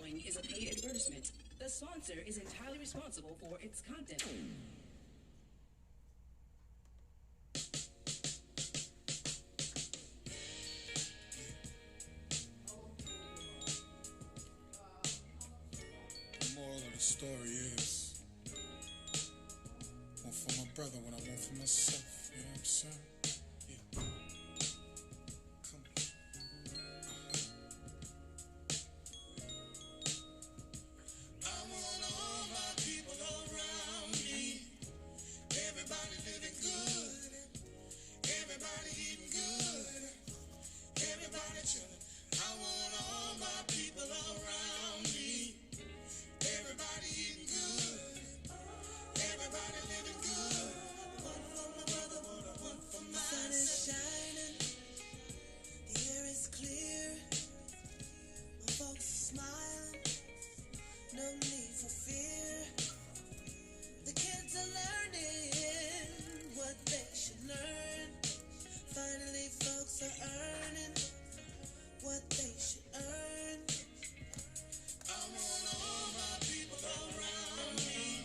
following is a paid advertisement. The sponsor is entirely responsible for its content. The moral of the story is, one for my brother when I want for myself. You know what I'm saying? Yeah. Come on. I want all my people around me. Everybody living good. Everybody eating good. Everybody chilling. I want all my people around me. Everybody eating good. Everybody living good. One for my brother, one for my sun is shining. The air is clear. My folks are smiling. No need for fear. The kids are learning what they should learn. Finally, folks are earning what they should earn. I want all my people around me.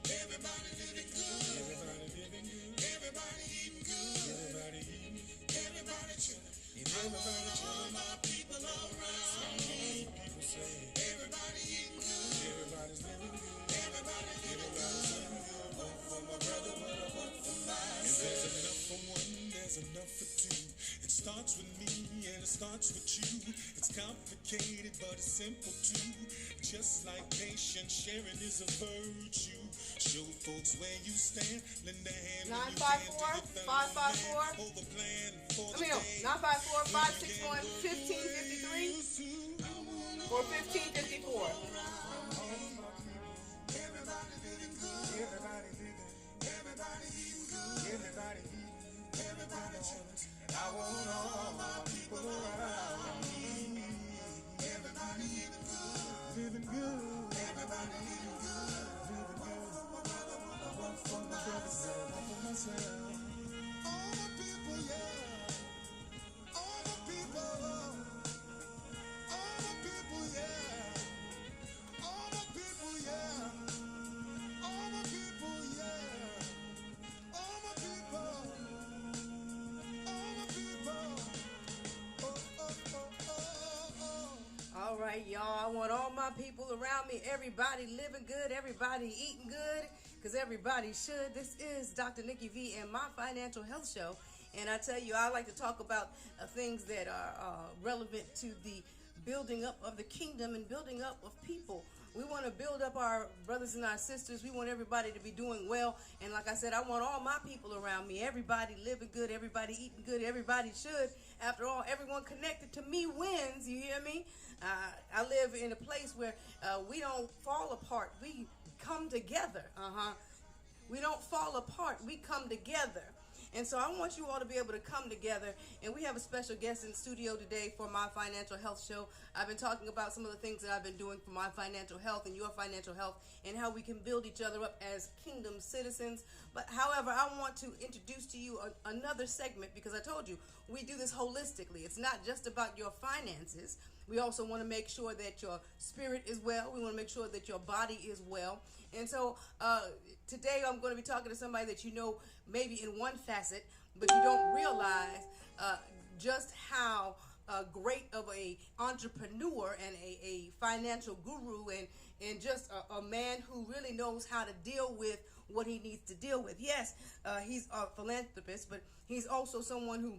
Everybody living good. Everybody living good. Everybody eating good. Everybody eating. Everybody chilling. I want all my people around me. Everybody eating good. Everybody's living good. Everybody living good. One for my brother, one for mine. If there's enough for one, there's enough for two. It starts with me and it starts with you. It's complicated, but it's simple too. Just like patience, sharing is a virtue. Show folks where you stand. Lend a hand. 954 554. Hold the plan for Let me know. 954 561 1553 or 1554. Everybody living good. Everybody living. Everybody eating good. Everybody eating. Everybody chilling. I want all my people around me. Everybody eating good. Living good. Everybody eating good. Living good. One for my brother, one for myself. All the people, yeah. All the people. All the people, yeah. All the people, yeah. All the people, yeah. All the people. All the people. Oh, oh, oh, oh, oh. All right, y'all. I want all my people around me. Everybody living good. Everybody eating good. Because everybody should. This is Dr. Nikki V and my financial health show. And I tell you, I like to talk about things that are relevant to the building up of the kingdom and building up of people. We want to build up our brothers and our sisters. We want everybody to be doing well. And like I said, I want all my people around me. Everybody living good. Everybody eating good. Everybody should. After all, everyone connected to me wins. You hear me? I live in a place where we don't fall apart. We come together. We don't fall apart. We come together. And so I want you all to be able to come together. And we have a special guest in studio today for my financial health show. I've been talking about some of the things that I've been doing for my financial health and your financial health and how we can build each other up as kingdom citizens. But however, I want to introduce to you another segment because I told you we do this holistically. It's not just about your finances. We also want to make sure that your spirit is well. We want to make sure that your body is well. And so today I'm going to be talking to somebody that you know maybe in one facet, but you don't realize just how great of a entrepreneur and a financial guru and just a man who really knows how to deal with what he needs to deal with. Yes, he's a philanthropist, but he's also someone who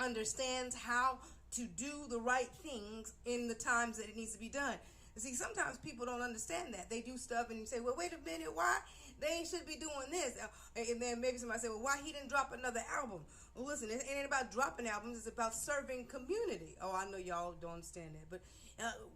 understands how to do the right things in the times that it needs to be done. You see, sometimes people don't understand that. They do stuff and you say, well, wait a minute, why? They should be doing this. And then maybe somebody say, well, why he didn't drop another album? Well, listen, it ain't about dropping albums. It's about serving community. Oh, I know y'all don't understand that. But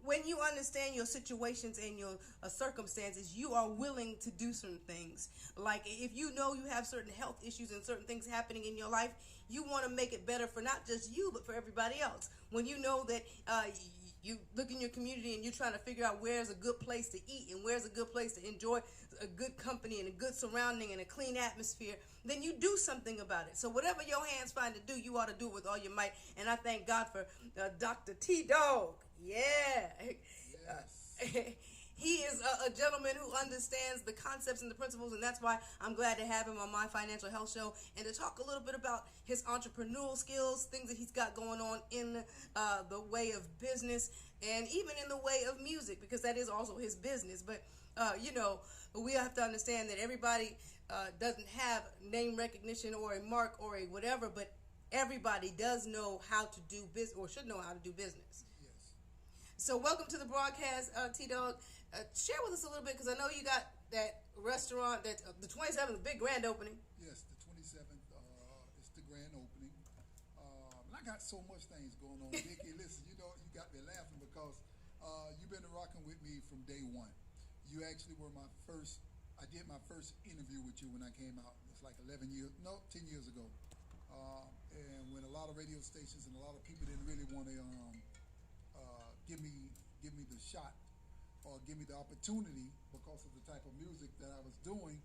when you understand your situations and your circumstances, you are willing to do certain things. Like if you know you have certain health issues and certain things happening in your life, you want to make it better for not just you, but for everybody else. When you know that you look in your community and you're trying to figure out where's a good place to eat and where's a good place to enjoy a good company and a good surrounding and a clean atmosphere, then you do something about it. So whatever your hands find to do, you ought to do it with all your might. And I thank God for Dr. T-Dog. Yeah. he is a gentleman who understands the concepts and the principles, and that's why I'm glad to have him on my financial health show and to talk a little bit about his entrepreneurial skills, things that he's got going on in the way of business and even in the way of music, because that is also his business. But we have to understand that everybody doesn't have name recognition or a mark or a whatever, but everybody does know how to do business or should know how to do business. Yes. So welcome to the broadcast, T-Dog. Share with us a little bit, because I know you got that restaurant, that the 27th, big grand opening. Yes, the 27th is the grand opening. And I got so much things going on. Niki, listen, you got me laughing because you've been rocking with me from day one. You actually were I did my first interview with you when I came out. It's like 10 years ago. And when a lot of radio stations and a lot of people didn't really want to give me the shot or give me the opportunity because of the type of music that I was doing,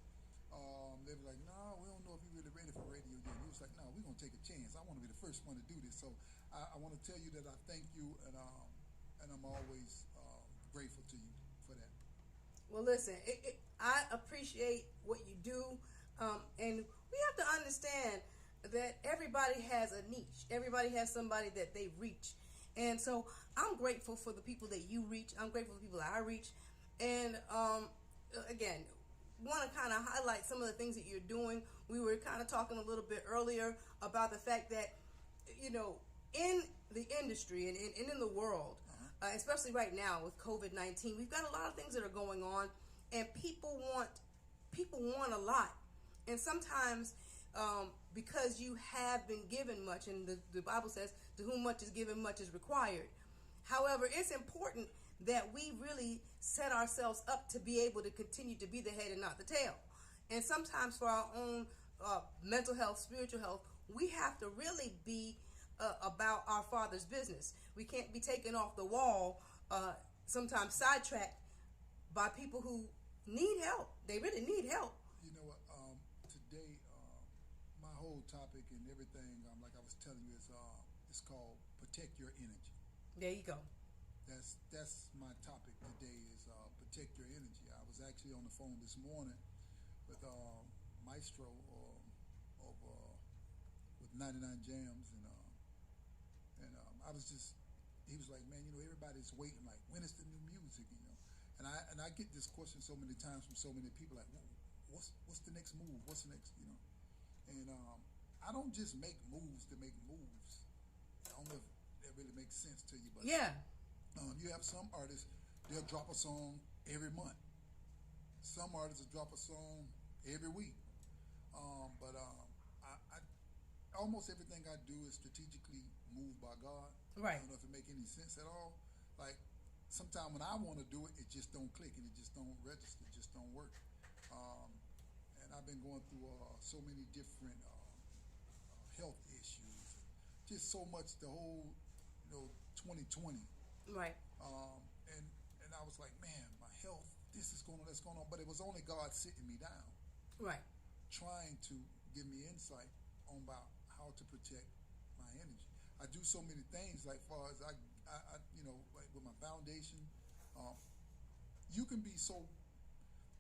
they were like, no, we don't know if you're really ready for radio yet. He was like, no, we're going to take a chance. I want to be the first one to do this. So I want to tell you that I thank you, and I'm always grateful to you for that. Well, listen, I appreciate what you do, and we have to understand that everybody has a niche. Everybody has somebody that they reach. And so I'm grateful for the people that you reach. I'm grateful for the people that I reach. And again, want to kind of highlight some of the things that you're doing. We were kind of talking a little bit earlier about the fact that, in the industry and in the world, especially right now with COVID-19, we've got a lot of things that are going on, and people want a lot. And sometimes because you have been given much, and the Bible says, to whom much is given, much is required. However, it's important that we really set ourselves up to be able to continue to be the head and not the tail. And sometimes for our own mental health, spiritual health, we have to really be about our Father's business. We can't be taken off the wall, sometimes sidetracked by people who need help. They really need help. You know what? Today, my whole topic and everything, like I was telling you, it's called Protect Your Energy. There you go. That's my topic today, is protect your energy. I was actually on the phone this morning with Maestro with 99 Jams, and I was he was like, man, everybody's waiting, like, when is the new music, and I get this question so many times from so many people, like, what's the next move? What's the next, and I don't just make moves to make moves. I don't know if that really makes sense to you, but yeah. You have some artists, they'll drop a song every month. Some artists will drop a song every week. But I almost everything I do is strategically moved by God. Right. I don't know if it makes any sense at all. Like, sometimes when I want to do it, it just don't click and it just don't register, it just don't work. And I've been going through so many different health issues, just so much, the whole 2020. Right. And I was like, man, my health, this is going on, that's going on. But it was only God sitting me down. Right. Trying to give me insight on about how to protect my energy. I do so many things, like far as I like with my foundation. You can be so,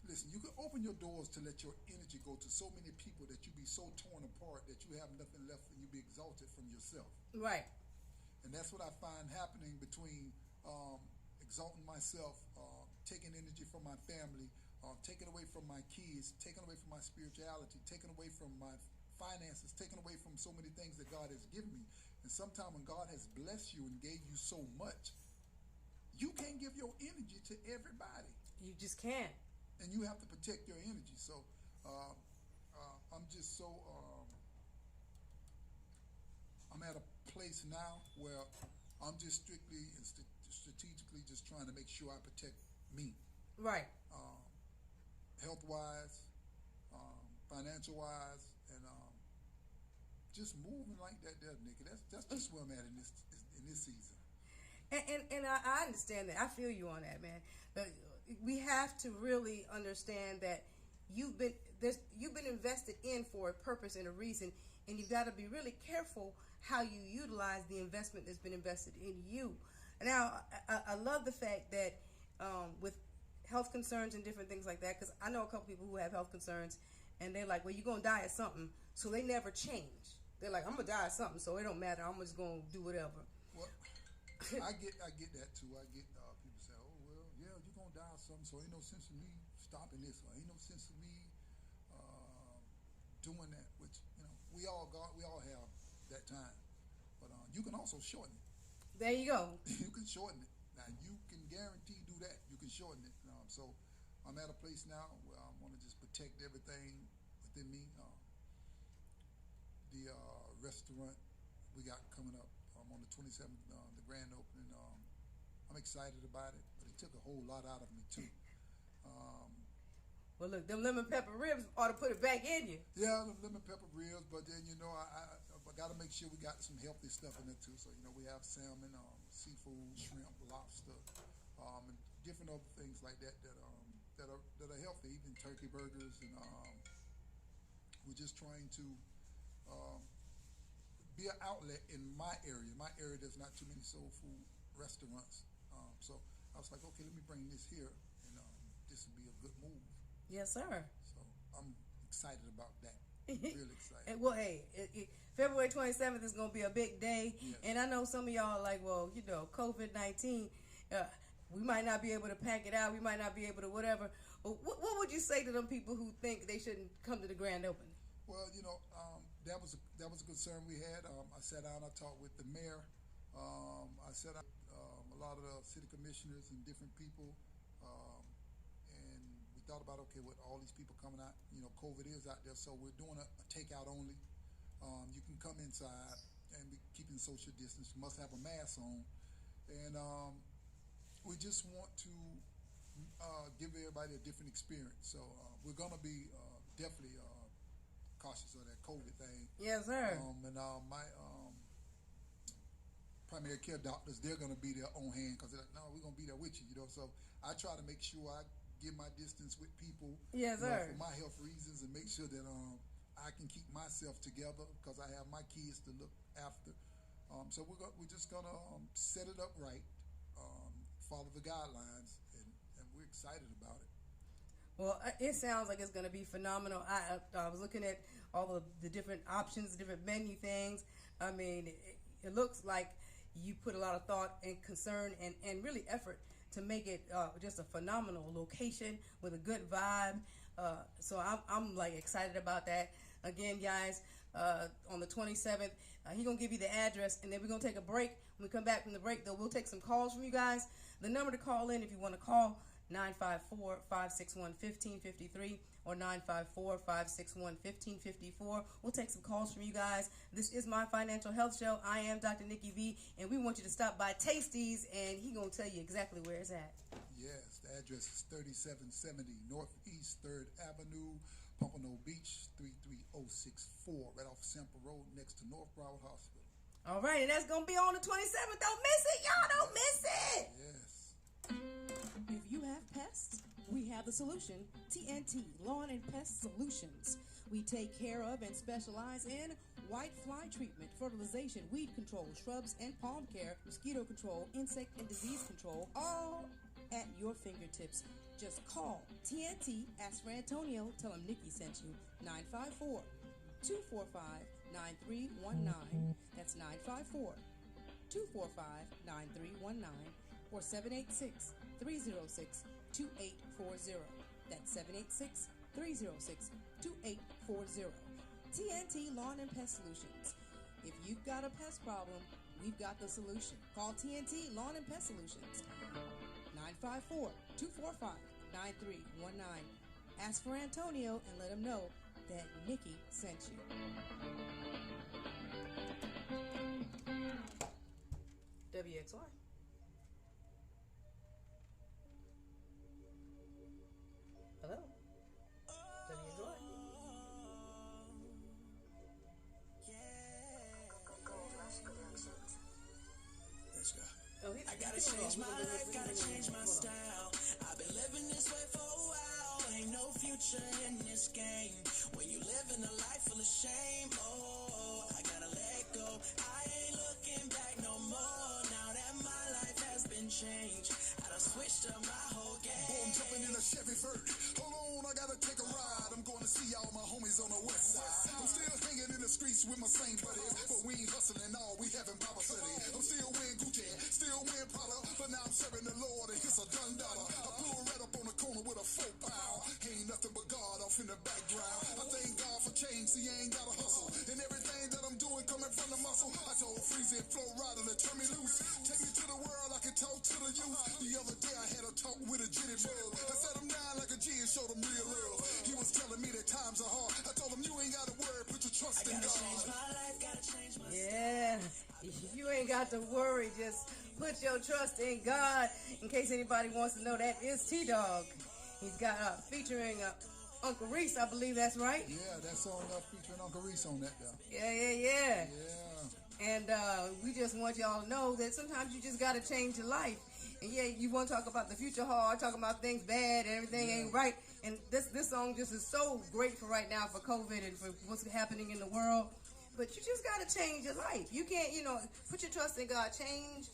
listen, you can open your doors to let your energy go to so many people that you be so torn apart that you have nothing left and you be exalted from yourself. Right. And that's what I find happening between exalting myself, taking energy from my family, taking away from my kids, taking away from my spirituality, taking away from my finances, taking away from so many things that God has given me. And sometimes when God has blessed you and gave you so much, you can't give your energy to everybody. You just can't. And you have to protect your energy. So I'm just so... I'm at a place now where I'm just strictly and strategically just trying to make sure I protect me. Right. Health-wise, financial-wise, and just moving like that there, Niki. That's just where I'm at in this season. And I understand that. I feel you on that, man. But we have to really understand that you've been invested in for a purpose and a reason, and you've got to be really careful how you utilize the investment that's been invested in you. Now, I love the fact that with health concerns and different things like that. Because I know a couple people who have health concerns, and they're like, well, you're going to die of something. So they never change. They're like, I'm going to die of something, so it don't matter. I'm just going to do whatever. Well, I get that too. I get people say, oh, well, yeah, you're going to die of something, so ain't no sense in me stopping this, or ain't no sense in me doing that, which, we all have that time. But you can also shorten it. There you go. You can shorten it. Now, you can guarantee do that. You can shorten it. So I'm at a place now where I want to just protect everything within me. The restaurant we got coming up on the 27th, the grand opening. I'm excited about it, but it took a whole lot out of me too. Well, look, them lemon pepper ribs ought to put it back in you. Yeah, the lemon pepper ribs, but then I got to make sure we got some healthy stuff in there too. So we have salmon, seafood, shrimp, lobster, and different other things like that that are healthy. Even turkey burgers, and we're just trying to be an outlet in my area. My area, there's not too many soul food restaurants, so I was like, okay, let me bring this here, and this would be a good move. Yes, sir. So I'm excited about that. Really excited. Well, hey, February 27th is going to be a big day. Yes. And I know some of y'all are like, well, COVID-19, we might not be able to pack it out. We might not be able to whatever. But what would you say to them people who think they shouldn't come to the grand opening? Well, that was a concern we had. I sat down, I talked with the mayor. I sat down a lot of the city commissioners and different people. And we thought about, okay, with all these people coming out, COVID is out there, so we're doing a takeout only. You can come inside and be keeping social distance. You must have a mask on. And we just want to give everybody a different experience. So we're going to be definitely cautious of that COVID thing. Yes, sir. And my primary care doctors, they're going to be there on hand because they're like, no, we're going to be there with you, So I try to make sure I give my distance with people. Yes, sir. For my health reasons, and make sure that I can keep myself together because I have my kids to look after. So we're just going to set it up right, follow the guidelines, and we're excited about it. Well, it sounds like it's going to be phenomenal. I was looking at all of the different options, different menu things. I mean, it looks like you put a lot of thought and concern and really effort to make it just a phenomenal location with a good vibe. So I'm like excited about that. Again, guys, on the 27th, he's going to give you the address, and then we're going to take a break. When we come back from the break, though, we'll take some calls from you guys. The number to call in if you want to call, 954-561-1553 or 954-561-1554. We'll take some calls from you guys. This is My Financial Health Show. I am Dr. Niki V, and we want you to stop by Tasty's, and he's going to tell you exactly where it's at. Yes, the address is 3770 Northeast 3rd Avenue, Pompano Beach, 33064, right off Sample Road next to North Broward Hospital. All right, and that's going to be on the 27th. Don't miss it, y'all. Don't miss it. Yes. If you have pests, we have the solution. TNT Lawn and Pest Solutions. We take care of and specialize in white fly treatment, fertilization, weed control, shrubs and palm care, mosquito control, insect and disease control, all at your fingertips. Just call TNT, ask for Antonio, tell him Nikki sent you, 954-245-9319. That's 954-245-9319 or 786-306-2840. That's 786-306-2840. TNT Lawn and Pest Solutions. If you've got a pest problem, we've got the solution. Call TNT Lawn and Pest Solutions. 954-245-9319. Ask for Antonio and let him know that Nikki sent you. WXY. Hello. WXY. Let's go. Oh, I gotta change my life, gotta change my style. I've been living this way for a while. Ain't no future in this game. When you living a life full of shame, oh, I gotta let go. I ain't looking back no more. Now that my life has been changed, I done switched up my Chevy Vert. Hold on, I gotta take a ride. I'm going to see all my homies on the west side. I'm still hanging in the streets with my same buddies, but we ain't hustling all, we having Bible study. I'm still wearing Gucci, still wearing Prada, but now I'm serving the Lord and it's a done dollar. I pull right up on the corner with a 4-pound. Ain't nothing but God off in the background. I thank God for change, see I ain't gotta hustle. And everything that I'm doing coming from the muscle. I told Freezy and Flo Rida to turn me loose. Take me to the world, I can talk to the youth. The other day I had a talk with a jitty bug. I sat him down like a G and showed him real love. He was telling me that times are hard. I told him you ain't gotta worry, put your trust in God. Yeah, you ain't got to worry. Just put your trust in God. In case anybody wants to know, that is T-Dog. He's got featuring Uncle Reese, I believe that's right. Yeah, that song featuring Uncle Reese on that though. Yeah. Yeah. And we just want y'all to know that sometimes you just got to change your life. And yeah, you want to talk about the future hard, talking about things bad and everything ain't right. And this song just is so great for right now for COVID and for what's happening in the world. But you just got to change your life. You can't, put your trust in God. Change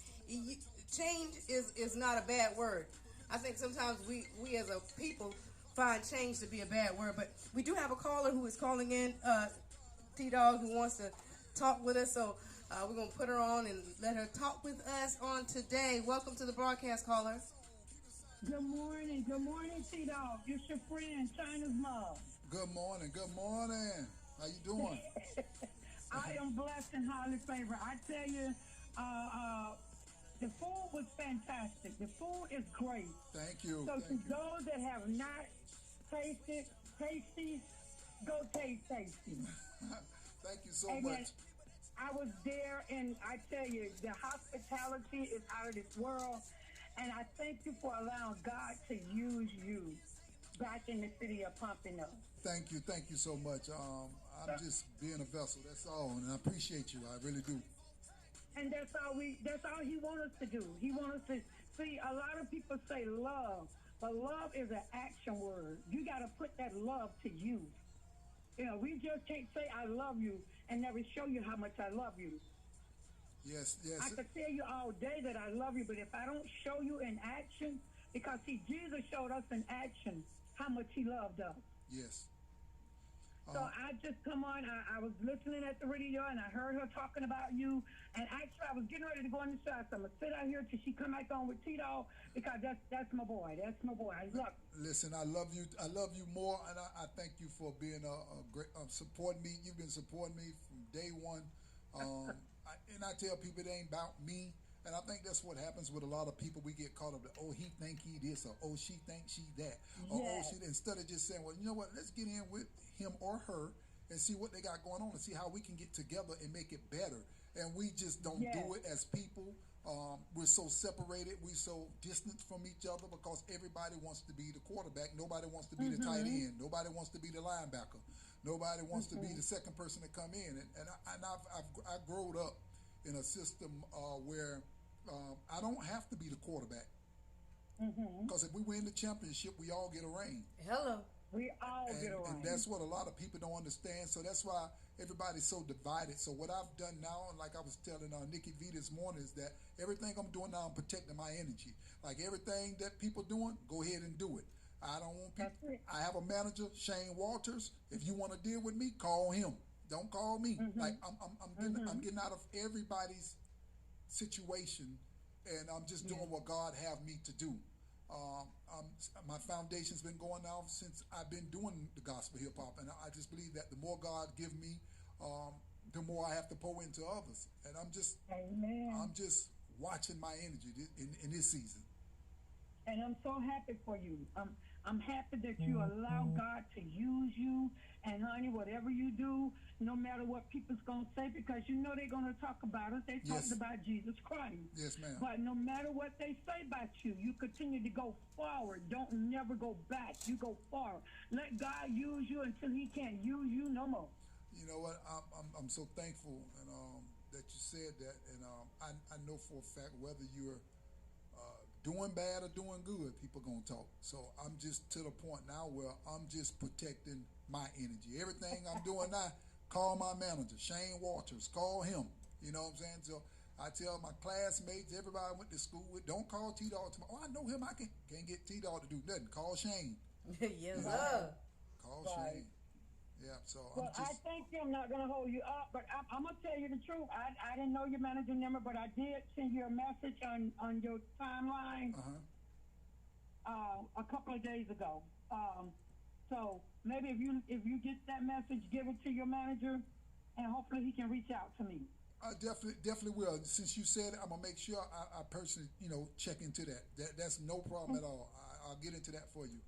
is not a bad word. I think sometimes we as a people find change to be a bad word. But we do have a caller who is calling in, T-Dog, who wants to talk with us. So we're going to put her on and let her talk with us on today. Welcome to the broadcast, caller. Good morning, T-Dog. It's your friend, China's Mom. Good morning. How you doing? I am blessed and highly favored. I tell you, the food was fantastic. The food is great. Thank you. So to those that have not tasted Tasty, go taste Tasty. Thank you so Amen. much. I was there, and I tell you, the hospitality is out of this world. And I thank you for allowing God to use you back in the city of Pompano. Thank you so much. I'm just being a vessel, that's all, and I appreciate you. I really do. And that's all he wants us to do. He wants us to see. A lot of people say love, but love is an action word. You got to put that love to use. We just can't say I love you and never show you how much I love you. Yes. I could tell you all day that I love you, but if I don't show you in action, because see, Jesus showed us in action how much he loved us. Yes. So I just come on, I was listening at the radio and I heard her talking about you. And actually, I was getting ready to go in the shower. So I'm going to sit out here till she come back on with Tito because that's my boy. That's my boy. I love him. Listen, I love you. I love you more. And I thank you for being a great, supporting me. You've been supporting me from day one. And I tell people it ain't about me. And I think that's what happens with a lot of people. We get caught up in, oh, he think he this, or oh, she think she that. Or oh, she, instead of just saying, well, you know what, let's get in with him or her and see what they got going on and see how we can get together and make it better. And we just don't do it as people. We're so separated. We're so distant from each other because everybody wants to be the quarterback. Nobody wants to be the tight end. Nobody wants to be the linebacker. Nobody wants to be the second person to come in. And I growed up in a system where I don't have to be the quarterback. Because if we win the championship, we all get a ring. Hello. We all get a ring. And that's what a lot of people don't understand. So that's why everybody's so divided. So what I've done now, and like I was telling Niki V this morning, is that everything I'm doing now, I'm protecting my energy. Like everything that people doing, go ahead and do it. I don't want people. I have a manager, Shane Walters. If you want to deal with me, call him. Don't call me. Like I'm getting out of everybody's situation, and I'm just doing what God have me to do. My foundation's been going now since I've been doing the gospel hip hop, and I just believe that the more God give me, the more I have to pour into others. And I'm just watching my energy in this season. And I'm so happy for you. I'm happy that you allow God to use you. And honey, whatever you do, no matter what people's going to say, because you know they're going to talk about us. They talked about Jesus Christ. Yes, ma'am. But no matter what they say about you, you continue to go forward. Don't never go back. You go forward. Let God use you until he can't use you no more. You know what? I'm so thankful and that you said that. And I know for a fact whether you're doing bad or doing good, people gonna talk. So I'm just to the point now where I'm just protecting my energy. Everything I'm doing now, call my manager, Shane Walters, call him. You know what I'm saying? So I tell my classmates, everybody I went to school with, don't call T-Dog tomorrow. Oh, I know him. I can't get T-Dog to do nothing. Call Shane. Yes, sir. Call Right. Shane. Yeah, so Well, I'm just... I think I'm not going to hold you up, but I'm going to tell you the truth. I didn't know your manager number, but I did send you a message on your timeline a couple of days ago. So maybe if you get that message, give it to your manager, and hopefully he can reach out to me. I definitely will. Since you said it, I'm gonna make sure I personally, check into that. That's no problem at all. I'll get into that for you.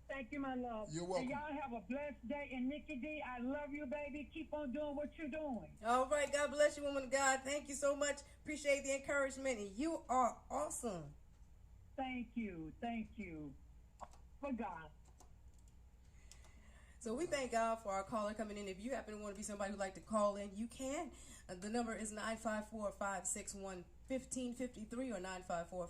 Thank you, my love. You're welcome. And y'all have a blessed day. And Nikki D, I love you, baby. Keep on doing what you're doing. All right. God bless you, woman of God. Thank you so much. Appreciate the encouragement. And you are awesome. Thank you. Thank you. For God. So we thank God for our caller coming in. If you happen to want to be somebody who'd like to call in, you can. The number is 954-561-1553 or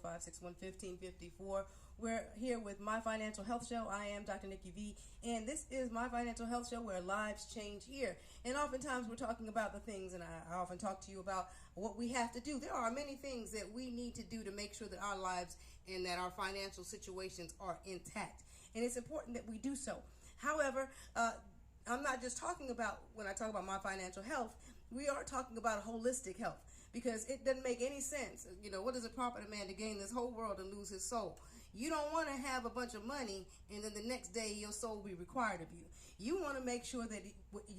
954-561-1554. We're here with My Financial Health Show. I am Dr. Niki V, and this is My Financial Health Show where lives change here. And oftentimes we're talking about the things, and I often talk to you about what we have to do. There are many things that we need to do to make sure that our lives and that our financial situations are intact. And it's important that we do so. However, I'm not just talking about, when I talk about my financial health, we are talking about holistic health, because it doesn't make any sense. What does it profit a man to gain this whole world and lose his soul? You don't want to have a bunch of money and then the next day your soul will be required of you. You want to make sure that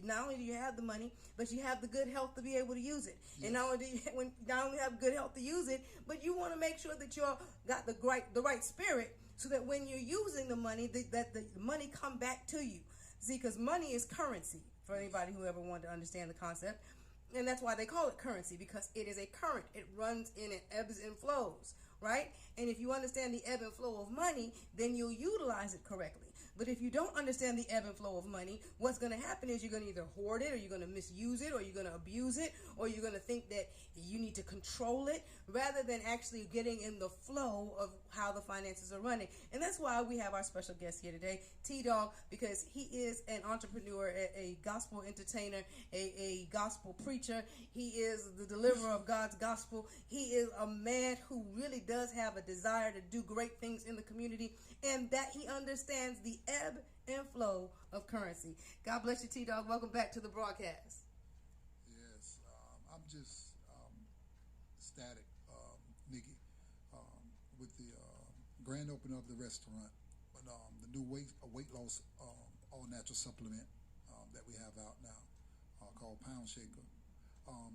not only do you have the money, but you have the good health to be able to use it. Yes. And not only do you not only have good health to use it, but you want to make sure that you're got the right spirit, so that when you're using the money, that the money come back to you. See, because money is currency, for anybody who ever wanted to understand the concept. And that's why they call it currency, because it is a current. It runs in it, ebbs and flows, right? And if you understand the ebb and flow of money, then you'll utilize it correctly. But if you don't understand the ebb and flow of money, what's going to happen is you're going to either hoard it, or you're going to misuse it, or you're going to abuse it, or you're going to think that you need to control it, rather than actually getting in the flow of how the finances are running. And that's why we have our special guest here today, T-Dog, because he is an entrepreneur, a gospel entertainer, a gospel preacher. He is the deliverer of God's gospel. He is a man who really does have a desire to do great things in the community, and that he understands the ebb and flow of currency. God bless you, T-Dog. Welcome back to the broadcast. Yes, I'm just ecstatic, Nikki, with the grand opening of the restaurant, but the new weight loss all-natural supplement that we have out now called Pound Shaker.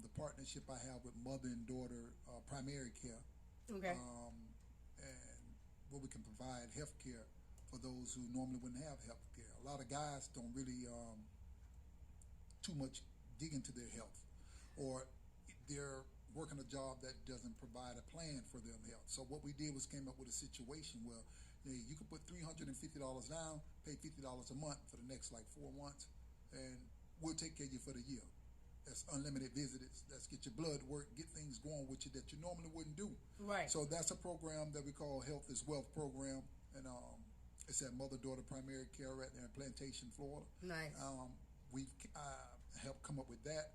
The partnership I have with mother and daughter primary care. Okay. And where we can provide health care for those who normally wouldn't have health care. A lot of guys don't really too much dig into their health, or they're working a job that doesn't provide a plan for their health. So what we did was came up with a situation where you could put $350 down, pay $50 a month for the next 4 months, and we'll take care of you for the year. That's unlimited visits. Let's get your blood work, get things going with you that you normally wouldn't do. Right. So that's a program that we call Health is Wealth program, and it's at mother-daughter primary care right there in Plantation, Florida. Nice. We've helped come up with that,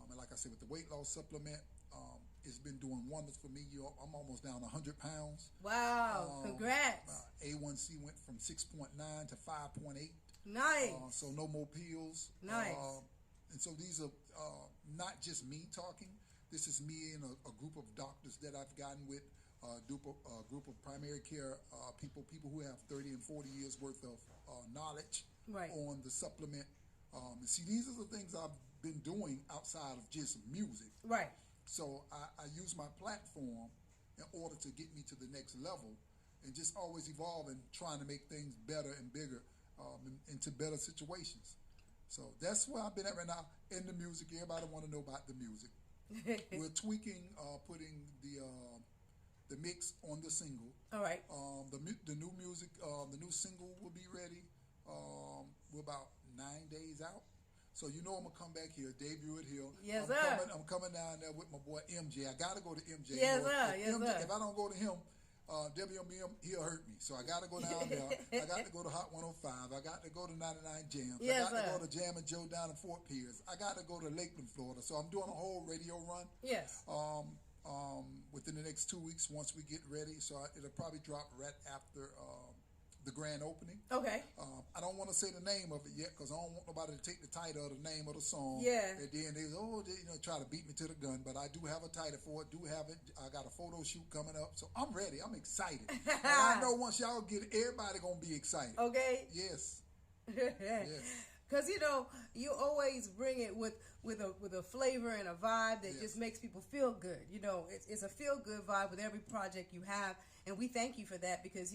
and like I said, with the weight loss supplement, it's been doing wonders for me. I'm almost down 100 pounds. Wow! Congrats. A1C went from 6.9 to 5.8. Nice. So no more pills. Nice. And so these are not just me talking. This is me and a group of doctors that I've gotten with, a group of primary care people who have 30 and 40 years worth of knowledge on the supplement. And see, these are the things I've been doing outside of just music. Right. So I use my platform in order to get me to the next level, and just always evolving, trying to make things better and bigger into better situations. So that's where I've been at right now in the music. Everybody want to know about the music. We're tweaking, putting the mix on the single. All right. The new music, the new single will be ready. We're about 9 days out. So you know I'm gonna come back here, debut it here. Yes, I'm coming down there with my boy MJ. I gotta go to MJ. Yes, sir. Yes, MJ, sir. if I don't go to him, WMBM, he'll hurt me. So I got to go down there. I got to go to Hot 105. I got to go to 99 Jams. Yes, I got to sir. go to Jam and Joe down in Fort Pierce. I got to go to Lakeland, Florida. So I'm doing a whole radio run. Yes. Within the next 2 weeks, once we get ready. So it'll probably drop right after the grand opening. Okay. I don't want to say the name of it yet because I don't want nobody to take the title of the name of the song. Yeah. And then they try to beat me to the gun. But I do have a title for it. Do have it. I got a photo shoot coming up. So I'm ready. I'm excited. And I know once y'all get it, everybody going to be excited. Okay. Yes. Because you always bring it with a flavor and a vibe that just makes people feel good. It's a feel good vibe with every project you have, and we thank you for that because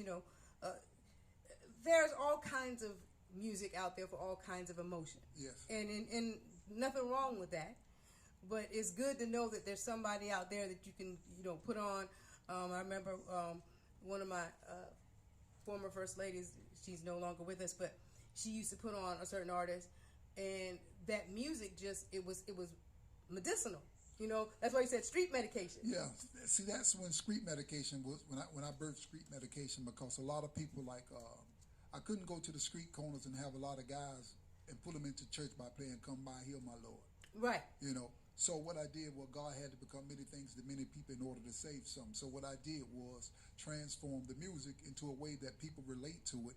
there's all kinds of music out there for all kinds of emotion. Yes. And nothing wrong with that, but it's good to know that there's somebody out there that you can put on. I remember one of my former first ladies. She's no longer with us, but she used to put on a certain artist, and that music it was medicinal. That's why you said street medication. Yeah. See, that's when street medication was when I birthed street medication because a lot of people I couldn't go to the street corners and have a lot of guys and put them into church by playing "Come By, Heal My Lord." Right. So what I did was God had to become many things to many people in order to save some. So what I did was transform the music into a way that people relate to it,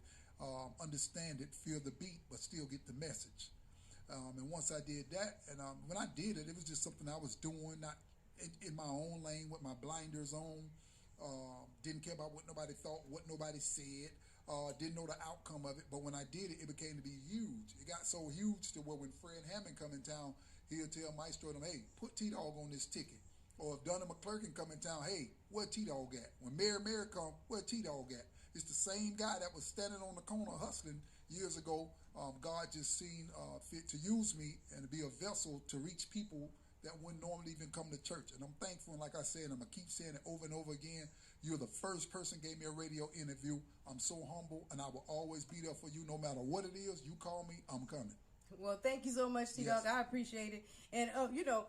understand it, feel the beat, but still get the message. And once I did that, and when I did it, it was just something I was doing, not in my own lane with my blinders on. Didn't care about what nobody thought, what nobody said. Didn't know the outcome of it. But when I did it, it became to be huge. It got so huge to where when Fred Hammond come in town, he'll tell Maestro them, hey, put T-Dog on this ticket. Or if Donna McClurkin come in town, hey, where T-Dog at? When Mary come, where T-Dog at? It's the same guy that was standing on the corner hustling years ago. God just seen fit to use me and to be a vessel to reach people that wouldn't normally even come to church. And I'm thankful, and like I said, I'm going to keep saying it over and over again. You're the first person gave me a radio interview. I'm so humble, and I will always be there for you no matter what it is. You call me, I'm coming. Well, thank you so much, T-Dog. Yes. I appreciate it. And, you know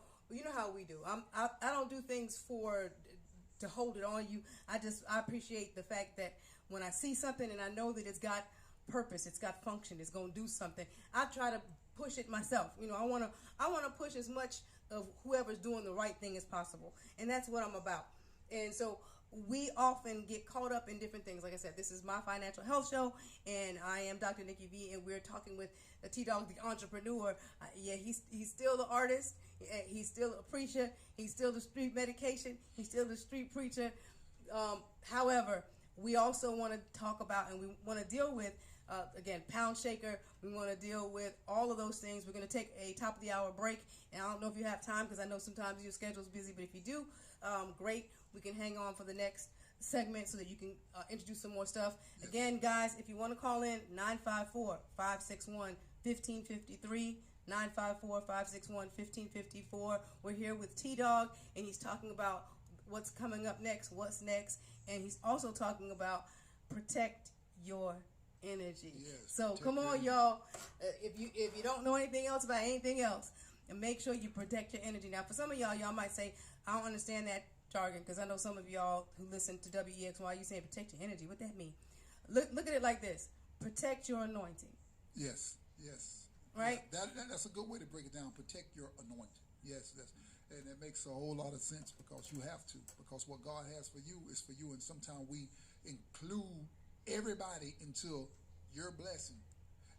how we do. I don't do things to hold it on you. I appreciate the fact that when I see something and I know that it's got purpose, it's got function, it's going to do something, I try to push it myself. I want to push as much of whoever's doing the right thing as possible. And that's what I'm about. And so we often get caught up in different things. Like I said, this is my financial health show, and I am Dr. Niki V, and we're talking with T-Dog, the entrepreneur. He's still the artist. He's still a preacher. He's still the street medication. He's still the street preacher. However, we also want to talk about and we want to deal with, again, Pound Shaker. We want to deal with all of those things. We're going to take a top of the hour break, and I don't know if you have time because I know sometimes your schedule's busy, but if you do, great. We can hang on for the next segment so that you can introduce some more stuff. Yes. Again, guys, if you want to call in, 954-561-1553, 954-561-1554. We're here with T-Dog, and he's talking about what's coming up next, what's next, and he's also talking about protect your energy. Yes, so come on, y'all. If you don't know anything else about anything else, and make sure you protect your energy. Now, for some of y'all might say, I don't understand that jargon, because I know some of y'all who listen to WEXY, you saying protect your energy. What that mean? Look at it like this: protect your anointing. Yes. Right. Yeah, that's a good way to break it down. Protect your anointing. Yes, and it makes a whole lot of sense because you have to. Because what God has for you is for you, and sometimes we include everybody into your blessing,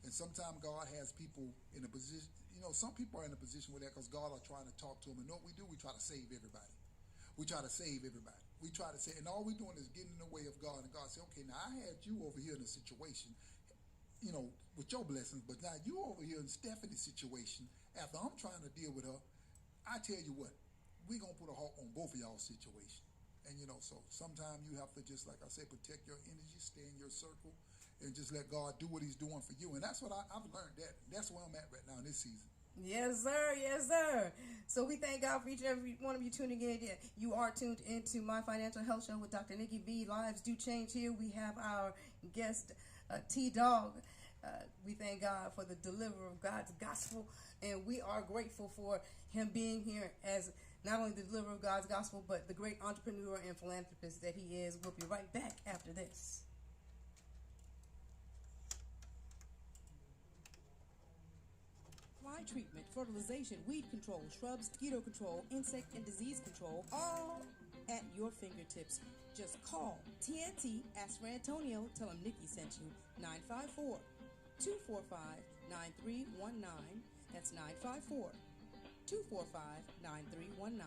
and sometimes God has people in a position. Some people are in a position where because God are trying to talk to them, and what we do, we try to save everybody. We try to save everybody. We try to say, and all we're doing is getting in the way of God. And God said, okay, now I had you over here in a situation, with your blessings, but now you over here in Stephanie's situation. After I'm trying to deal with her, I tell you what, we're going to put a halt on both of y'all's situation. And, so sometimes you have to just, like I said, protect your energy, stay in your circle, and just let God do what he's doing for you. And that's what I've learned. That's where I'm at right now in this season. Yes, sir. Yes, sir. So we thank God for each and every one of you tuning in. You are tuned into My Financial Health Show with Dr. Niki V. Lives do change here. We have our guest, T-Dog. We thank God for the deliverer of God's gospel, and we are grateful for him being here as not only the deliverer of God's gospel, but the great entrepreneur and philanthropist that he is. We'll be right back after this. Fly treatment, fertilization, weed control, shrub, mosquito control, insect and disease control, all at your fingertips. Just call TNT, ask for Antonio, tell him Nikki sent you, 954-245-9319. That's 954-245-9319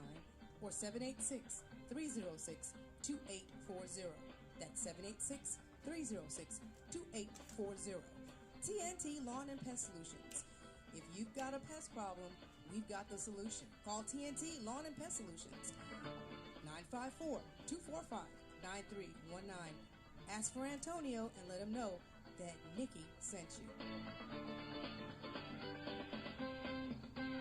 or 786-306-2840. That's 786-306-2840. TNT Lawn and Pest Solutions. If you've got a pest problem, we've got the solution. Call TNT Lawn and Pest Solutions. 954-245-9319. Ask for Antonio and let him know that Nikki sent you.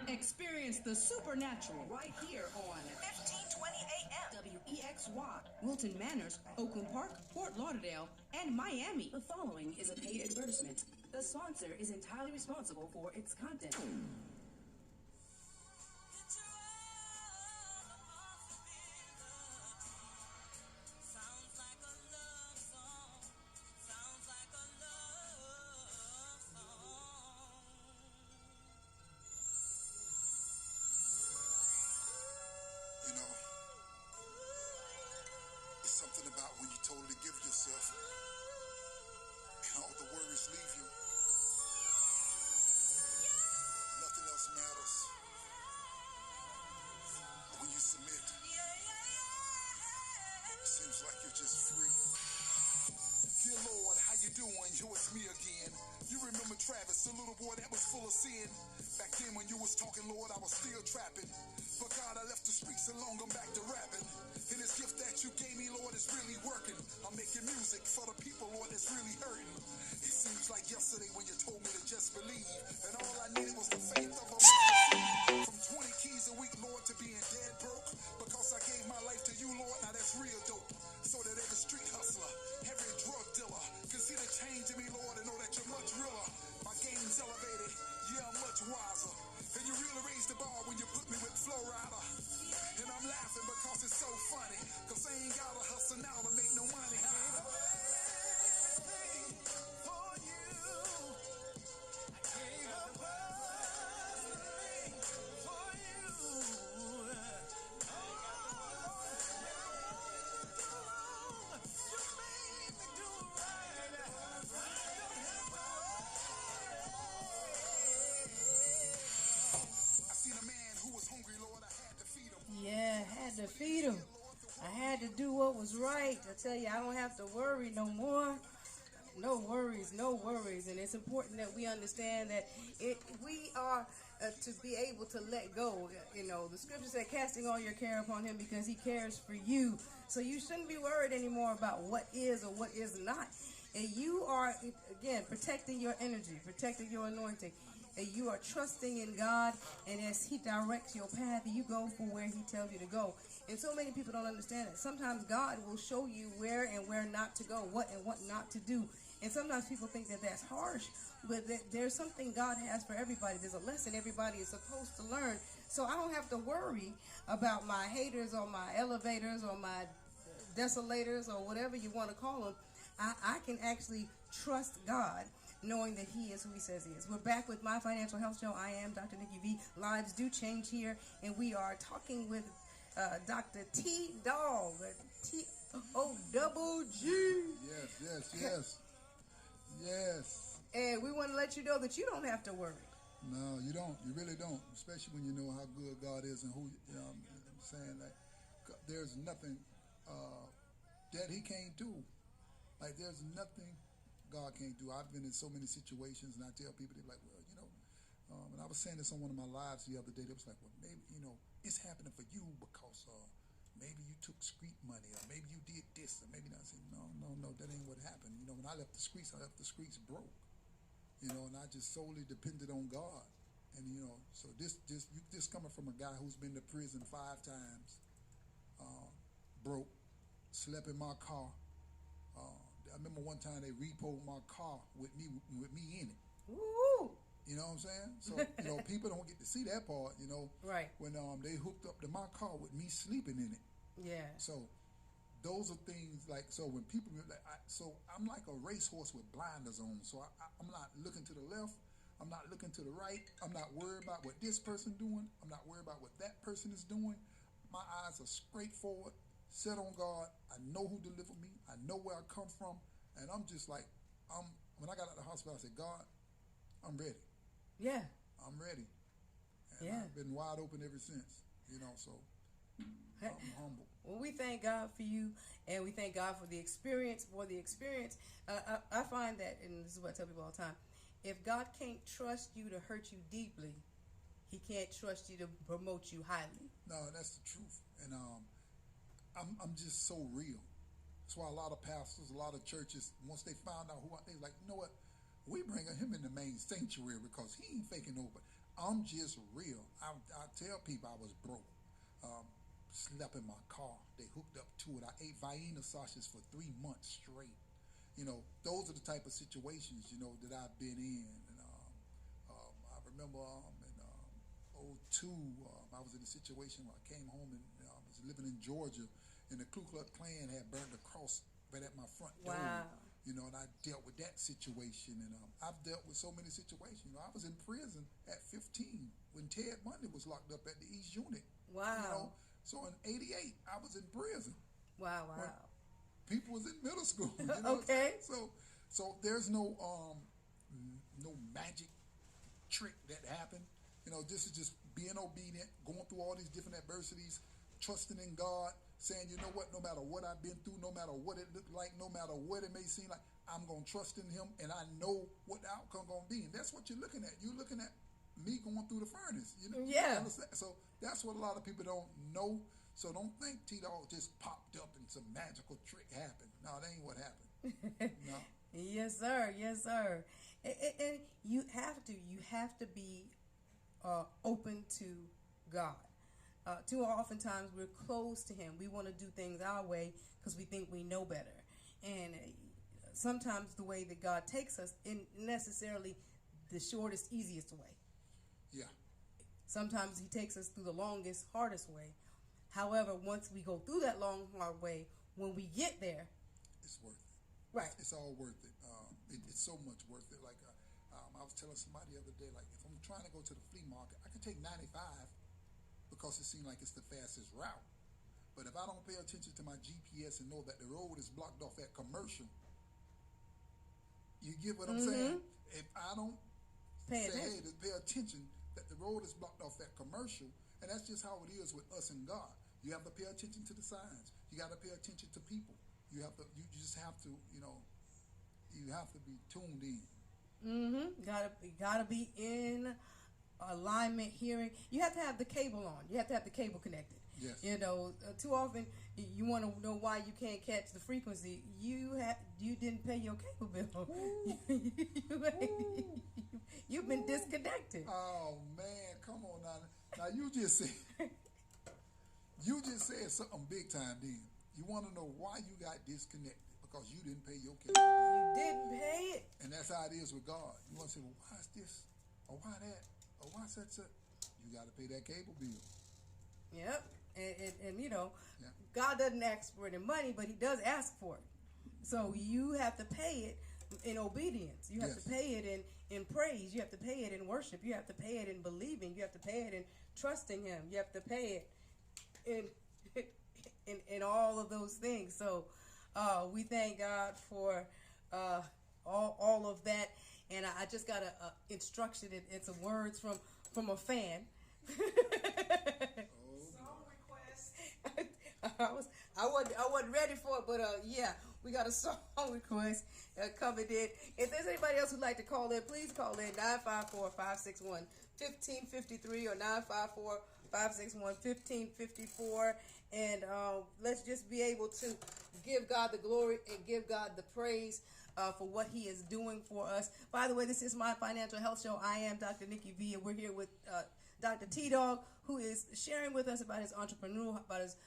Experience the supernatural right here on 1520 AM WEXY, Wilton Manors, Oakland Park, Fort Lauderdale, and Miami. The following is a paid advertisement. The sponsor is entirely responsible for its content. You know, it's something about when you totally give yourself and all the worries leave you. Nothing else matters. When you submit, it seems like you're just free. Dear Lord, how you doing? Yo, it's me again. You remember Travis, the little boy that was full of sin? Back then when you was talking, Lord, I was still trapping. But God, I left the streets and long I'm back to rapping. And this gift that you gave me, Lord, is really working. I'm making music for the people, Lord, that's really hurting. It seems like yesterday when you told me to just believe. And all I needed was the faith of a mustard seed. From 20 keys a week, Lord, to being dead broke. Because I gave my life to you, Lord, now that's real dope. So that every street hustler, every drug dealer can see the change in me, Lord, and know that you're much realer. My game's elevated, yeah, I'm much wiser. And you really raised the bar when you put me with Flow Rider. And I'm laughing because it's so funny. Cause I ain't gotta hustle now to make no money. Yeah, had to feed him. I had to do what was right. I tell you, I don't have to worry no more. No worries, no worries. And it's important that we understand that we are to be able to let go. You know, the scripture said, casting all your care upon him because he cares for you. So you shouldn't be worried anymore about what is or what is not. And you are, again, protecting your energy, protecting your anointing. And you are trusting in God, and as he directs your path, you go for where he tells you to go. And so many people don't understand it. Sometimes God will show you where and where not to go, what and what not to do. And sometimes people think that that's harsh, but there's something God has for everybody. There's a lesson everybody is supposed to learn. So I don't have to worry about my haters or my elevators or my desolators or whatever you want to call them. I can actually trust God, knowing that he is who he says he is. We're back with My Financial Health Show. I am Dr. Nikki V. Lives do change here, and we are talking with Dr. T. Dog, T-O-double-G. Yes. And we want to let you know that you don't have to worry. No, you don't. You really don't. Especially when you know how good God is and who, you know, I'm saying, like, there's nothing that he can't do. Like, there's nothing God can't do. I've been in so many situations, and I tell people, they're like, well, you know, and I was saying this on one of my lives the other day. They was like, well, maybe, you know, it's happening for you because maybe you took street money, or maybe you did this, or maybe not. I said, no, that ain't what happened. You know, when I left the streets broke. You know, and I just solely depended on God. And, you know, so this coming from a guy who's been to prison 5 times, broke, slept in my car. I remember one time they repoed my car with me in it. Woo! You know what I'm saying? So, people don't get to see that part, Right. when they hooked up to my car with me sleeping in it. Yeah. So those are things like, so when people, so I'm like a racehorse with blinders on. So I'm not looking to the left. I'm not looking to the right. I'm not worried about what this person doing. I'm not worried about what that person is doing. My eyes are straightforward, set on God. I know who delivered me. I know where I come from. And I'm just like, when I got out of the hospital, I said, God, I'm ready. Yeah. I'm ready. And Yeah. I've been wide open ever since, so I'm humble. Well, we thank God for you, and we thank God for the experience. I find that, and this is what I tell people all the time, if God can't trust you to hurt you deeply, he can't trust you to promote you highly. No, that's the truth. And I'm just so real. That's why a lot of pastors, a lot of churches, once they found out who I, they like, you know what? We bring him in the main sanctuary because he ain't faking over. I'm just real. I tell people I was broke. Slept in my car. They hooked up to it. I ate Vienna sausages for 3 months straight. Those are the type of situations, that I've been in. And I remember in 2002, I was in a situation where I came home and I was living in Georgia, and the Ku Klux Klan had burned a cross right at my front door. Wow. And I dealt with that situation, and I've dealt with so many situations. I was in prison at 15 when Ted Bundy was locked up at the East Unit. Wow. So in '88, I was in prison. Wow. When people was in middle school. Okay. So there's no magic trick that happened. This is just being obedient, going through all these different adversities, trusting in God, saying, you know what, no matter what I've been through, no matter what it looked like, no matter what it may seem like, I'm going to trust in him, and I know what the outcome going to be. And that's what you're looking at. You're looking at me going through the furnace. Yeah. Understand? So that's what a lot of people don't know. So don't think T-Dog just popped up and some magical trick happened. No, that ain't what happened. No. Yes, sir. Yes, sir. And you have to be open to God. Too oftentimes we're closed to him. We want to do things our way because we think we know better. And sometimes the way that God takes us isn't necessarily the shortest, easiest way. Yeah. Sometimes he takes us through the longest, hardest way. However, once we go through that long, hard way, when we get there, it's worth it. Right. It's all worth it. It's so much worth it. Like I was telling somebody the other day, like if I'm trying to go to the flea market, I can take 95 because it seems like it's the fastest route. But if I don't pay attention to my GPS and know that the road is blocked off at Commercial, you get what I'm saying? If I don't pay attention that the road is blocked off at Commercial, and that's just how it is with us and God. You have to pay attention to the signs. You got to pay attention to people. You just have to, you have to be tuned in. Gotta be in alignment, hearing. You have to have the cable on. You have to have the cable connected. Yes. Too often you want to know why you can't catch the frequency. You didn't pay your cable bill. You've been disconnected. Oh man, come on now. Now you just said something big time. Then you want to know why you got disconnected because you didn't pay your cable. You didn't pay it. And that's how it is with God. You want to say, well, why is this? Or why that? Or why such a? You got to pay that cable bill. Yep. And God doesn't ask for any money, but he does ask for it. So you have to pay it in obedience. You have to pay it in praise. You have to pay it in worship. You have to pay it in believing. You have to pay it in trusting him. You have to pay it in all of those things. So we thank God for all of that. And I just got a instruction and some words from a fan. I wasn't ready for it, but yeah, we got a song request coming in. If there's anybody else who'd like to call in, please call in 954-561-1553 or 954-561-1554, and let's just be able to give God the glory and give God the praise for what he is doing for us. By the way, this is my financial health show. I am Dr. Niki V, and we're here with Dr. T-Dog, who is sharing with us about his entrepreneurial, about his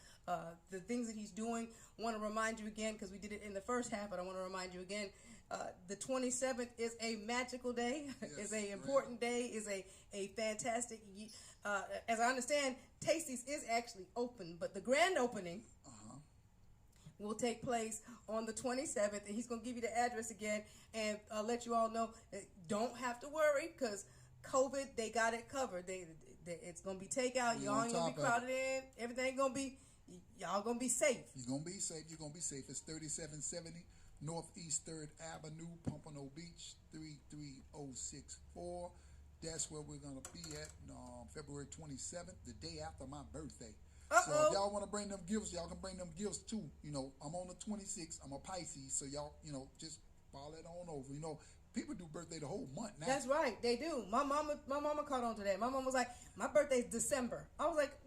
the things that he's doing. I want to remind you again, because we did it in the first half, but I want to remind you again, The 27th is a magical day. Yes, It's a important day. It's a fantastic. As I understand, Tasty's is actually open, but the grand opening will take place on the 27th, and he's going to give you the address again and let you all know. Don't have to worry because COVID, they got it covered. It's going to be takeout. Y'all ain't going to be crowded in. Everything going to be, y'all going to be safe. You're going to be safe. You're going to be safe. It's 3770 Northeast 3rd Avenue, Pompano Beach, 33064. That's where we're going to be at February 27th, the day after my birthday. So if y'all want to bring them gifts, y'all can bring them gifts too. You know, I'm on the 26th. I'm a Pisces, so y'all, you know, just follow it on over. You know, people do birthday the whole month now. That's right, they do. My mama caught on to that. My mom was like, "My birthday's December." I was like,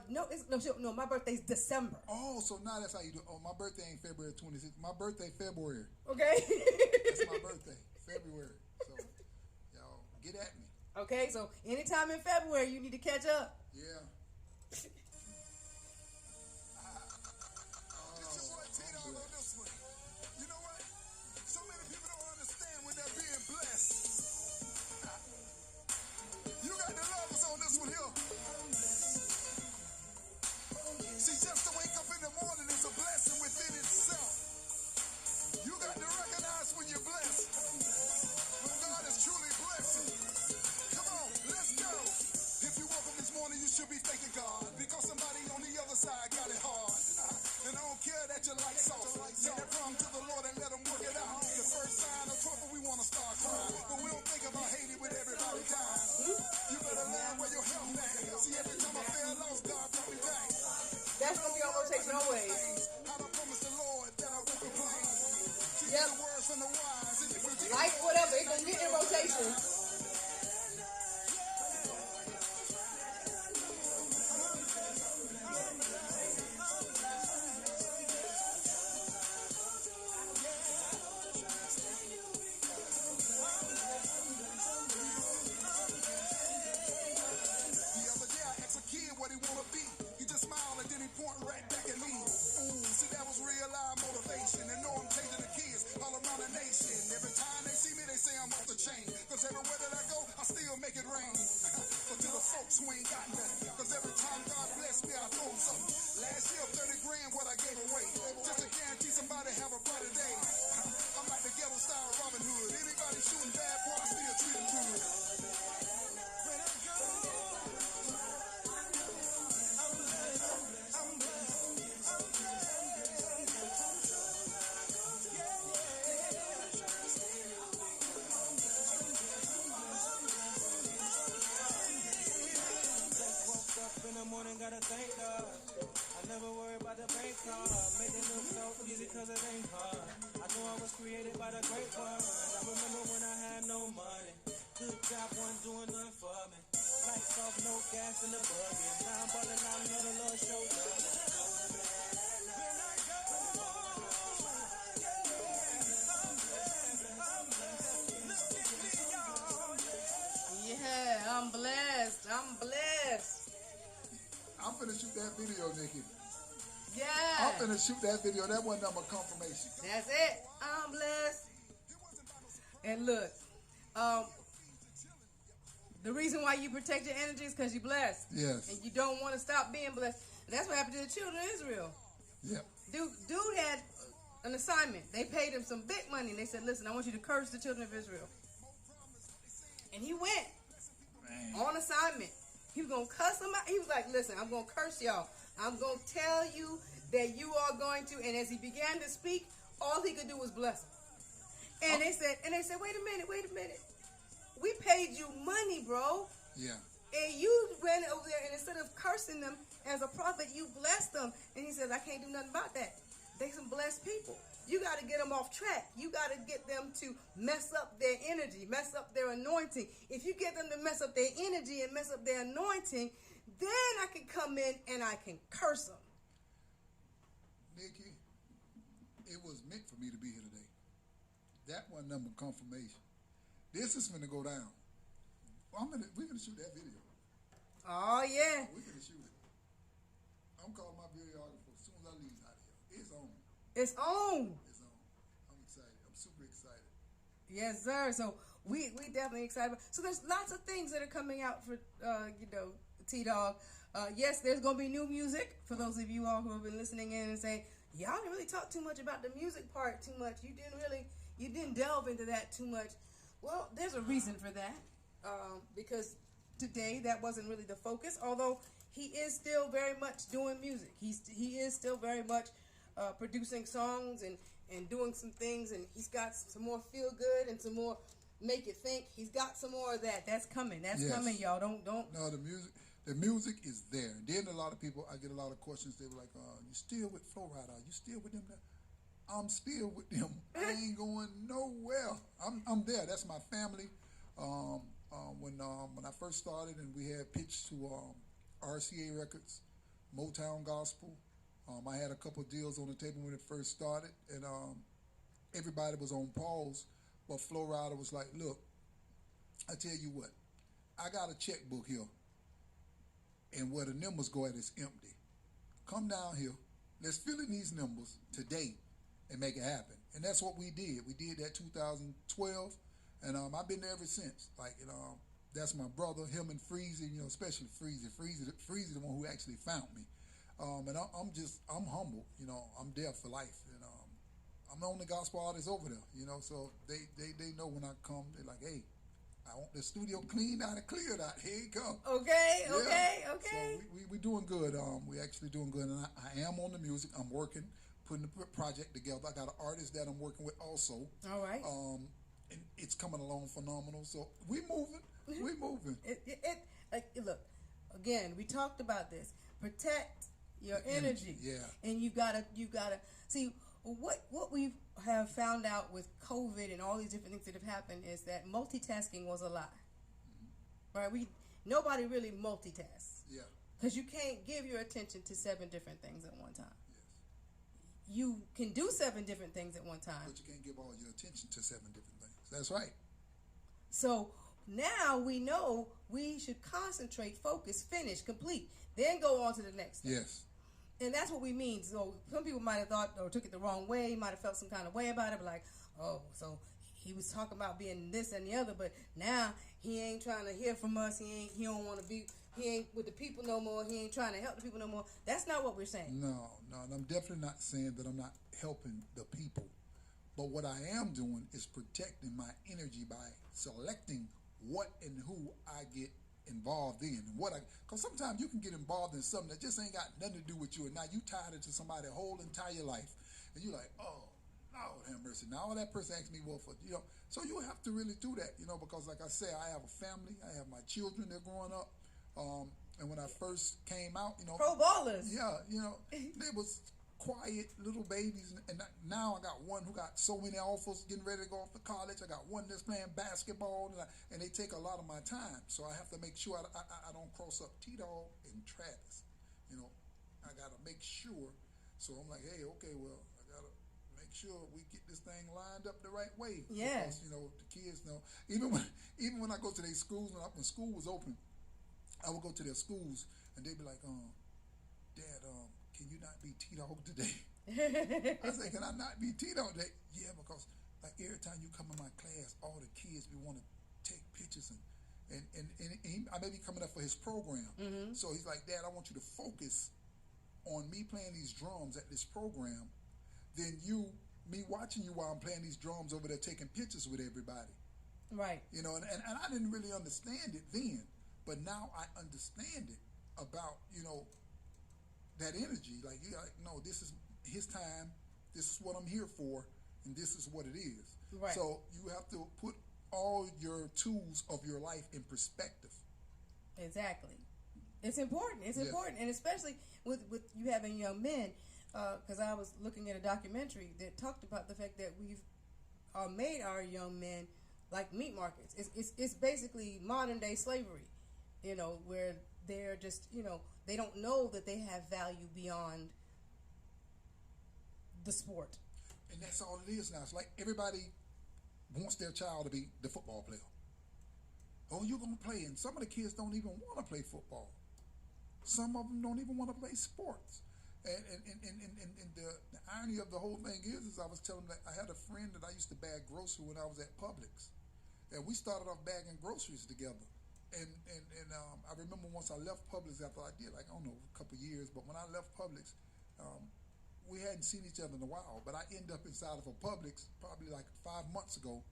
no, my birthday's December." Oh, so now that's how you do. Oh, my birthday ain't February 26th. My birthday February. Okay. That's my birthday, February. So y'all get at me. Okay, so anytime in February you need to catch up. Yeah. You know what? So many people don't understand when they're being blessed. You got the lovers on this one here. See, just to wake up in the morning is a blessing within itself. You got to recognize when you're blessed. When God is truly blessing. Come on, let's go. If you woke up this morning, you should be thanking God because somebody on the other side got it hard. And I don't care that you like sauce. Take that problem to the Lord and let him work it out. The first sign of trouble, we want to start crying. But we don't think about hating with everybody dying. You better learn where your help at. See, every time I fell lost, God brought me back. That's gonna be on rotation always. How I promise the Lord that I won't complain. See, Yep. the words from the wise. And if we Like whatever, it's gonna get in rotation. The other day I asked a kid what he wanna be. He just smiled and then he pointed right back at me. Ooh, see that was real live motivation. And know I'm changing the kids all around the nation. Every time they see me, they say I'm off the chain. Cause everywhere that I go, I still make it rain. But to the folks who ain't got nothing. Cause every time God bless me, I throw 'em something. Last year, 30 grand what I gave away. Just to guarantee somebody have a brighter day. I'm like the ghetto style Robin Hood. Anybody shooting bad, boy, I still treat 'em good. When I go, Up in the morning, gotta thank God. I never worry about the bank card. Make it look so easy cause it ain't hard. I know I was created by the great one. I remember when I had no money. Good job, wasn't doing nothing for me. Lights off, no gas in the buggy. Now I'm balling out, know the Lord showed up. Yeah, I'm blessed. I'm blessed. I'm finna shoot that video, Nikki. Yeah. I'm finna shoot that video. That one number confirmation. That's it. I'm blessed. And look, the reason why you protect your energy is because you're blessed. Yes. And you don't want to stop being blessed. And that's what happened to the children of Israel. Yep. Dude had an assignment. They paid him some big money. And they said, listen, I want you to curse the children of Israel. And he went on assignment. He was going to cuss them out. He was like, listen, I'm going to curse y'all. I'm going to tell you that you are going to. And as he began to speak, all he could do was bless them. And they said, wait a minute. We paid you money, bro. Yeah. And you went over there, and instead of cursing them as a prophet, you blessed them. And he says, I can't do nothing about that. They some blessed people. You got to get them off track. You got to get them to mess up their energy, mess up their anointing. If you get them to mess up their energy and mess up their anointing, then I can come in and I can curse them. Nikki, it was meant for me to be here today. That one number confirmation. This is gonna go down. We're gonna shoot that video. Oh, yeah. We're gonna shoot it. I'm calling my videographer as soon as I leave out here. It's on. It's on. It's on. I'm excited. I'm super excited. Yes, sir. So we definitely excited. So there's lots of things that are coming out for T-Dog. Yes, there's gonna be new music for those of you all who have been listening in and saying, y'all didn't really talk too much about the music part too much. You didn't delve into that too much. Well, there's a reason for that. Because today that wasn't really the focus, although he is still very much doing music. He is still very much producing songs and doing some things, and he's got some more feel good and some more make it think. He's got some more of that. That's coming. That's coming, y'all. Don't. No, the music is there. And then a lot of people, I get a lot of questions. They were like, "You still with Flo Rida? You still with them?" I'm still with them. I ain't going nowhere. I'm there. That's my family. When I first started and we had pitched to RCA Records, Motown Gospel, I had a couple deals on the table when it first started, and everybody was on pause. But Flo Rida was like, "Look, I tell you what, I got a checkbook here, and where the numbers go at is empty. Come down here, let's fill in these numbers today and make it happen." And that's what we did. We did that 2012, and I've been there ever since. Like, that's my brother, him and Freezy, especially Freezy. Freezy the one who actually found me. And I'm humble, I'm there for life. And I'm the only gospel artist over there, so they know when I come, they're like, "Hey, I want the studio cleaned out and cleared out. Here you go." Okay. So we doing good. We actually doing good, and I am on the music. I'm working, putting the project together. I got an artist that I'm working with also. All right. And it's coming along phenomenal. So we moving. We moving. Look, again, we talked about this. Protect your energy. Yeah. And you gotta see what we have found out with COVID and all these different things that have happened is that multitasking was a lie. Mm-hmm. Right? Nobody really multitasks. Yeah. Because you can't give your attention to 7 different things at one time. Yes. You can do 7 different things at one time. But you can't give all your attention to 7 different things. That's right. So now we know we should concentrate, focus, finish, complete, then go on to the next thing. Yes. And that's what we mean. So some people might have thought or took it the wrong way, might have felt some kind of way about it, but like, oh, so he was talking about being this and the other, but now he ain't trying to hear from us. He don't want to be, he ain't with the people no more. He ain't trying to help the people no more. That's not what we're saying. No, and I'm definitely not saying that I'm not helping the people. But what I am doing is protecting my energy by selecting what and who I get involved in. Because sometimes you can get involved in something that just ain't got nothing to do with you, and now you tied it to somebody the whole entire life. And you're like, "Oh, Lord have mercy." Now all that person asked me, well, so you have to really do that, because like I say, I have a family, I have my children, they're growing up. And when I first came out, Pro ballers. Yeah, they was quiet little babies, and now I got one who got so many offers getting ready to go off to college. I got one that's playing basketball, and they take a lot of my time. So I have to make sure I don't cross up T-Dog and Travis. I got to make sure. So I'm like, hey, okay, well, I got to make sure we get this thing lined up the right way. Yeah. Because, the kids know. Even when I go to their schools, when school was open, I would go to their schools, and they'd be like, "Dad, can you not be T-Dog today?" I say, "Can I not be T-Dog today?" "Yeah, because like every time you come in my class, all the kids be want to take pictures and I may be coming up for his program." Mm-hmm. So he's like, "Dad, I want you to focus on me playing these drums at this program, then me watching you while I'm playing these drums over there taking pictures with everybody." Right. And I didn't really understand it then, but now I understand it about, that energy. Like, no, this is his time, this is what I'm here for, and this is what it is. Right. So you have to put all your tools of your life in perspective. Exactly. It's important. It's important. And especially with you having young men, because I was looking at a documentary that talked about the fact that we've made our young men like meat markets. It's basically modern day slavery, where they're just, they don't know that they have value beyond the sport. And that's all it is now. It's like everybody wants their child to be the football player. Oh, you're going to play. And some of the kids don't even want to play football. Some of them don't even want to play sports. And the irony of the whole thing is I was telling that I had a friend that I used to bag grocery when I was at Publix, and we started off bagging groceries together. I remember once I left Publix after I did, like, I don't know, a couple of years, but when I left Publix, we hadn't seen each other in a while, but I ended up inside of a Publix probably like 5 months ago,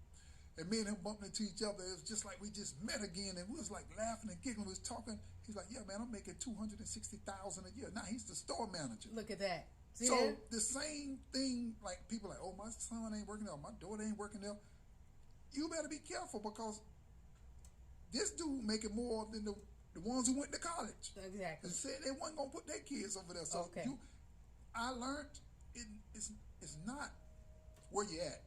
and me and him bumped into each other. It was just like we just met again, and we was like laughing and giggling. We was talking. He's like, "Yeah, man, I'm making $260,000 a year." Now he's the store manager. Look at that. See So that? the same thing, like people like, "Oh, my son ain't working there, my daughter ain't working there." You better be careful because this dude making more than the ones who went to college. Exactly. And said they wasn't gonna put their kids over there. So Okay. I learned it's not where you at.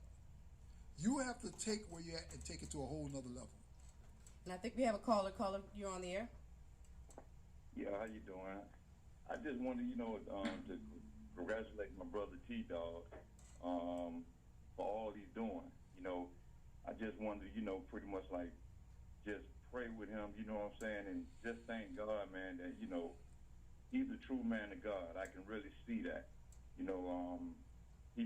You have to take where you're at and take it to a whole nother level. And I think we have a caller. Caller, you're on the air. Yeah, how you doing? I just wanted, to congratulate my brother T-Dog for all he's doing. I just wanted to, pretty much like just pray with him, you know what I'm saying, and just thank God, man, that, he's a true man of God. I can really see that. He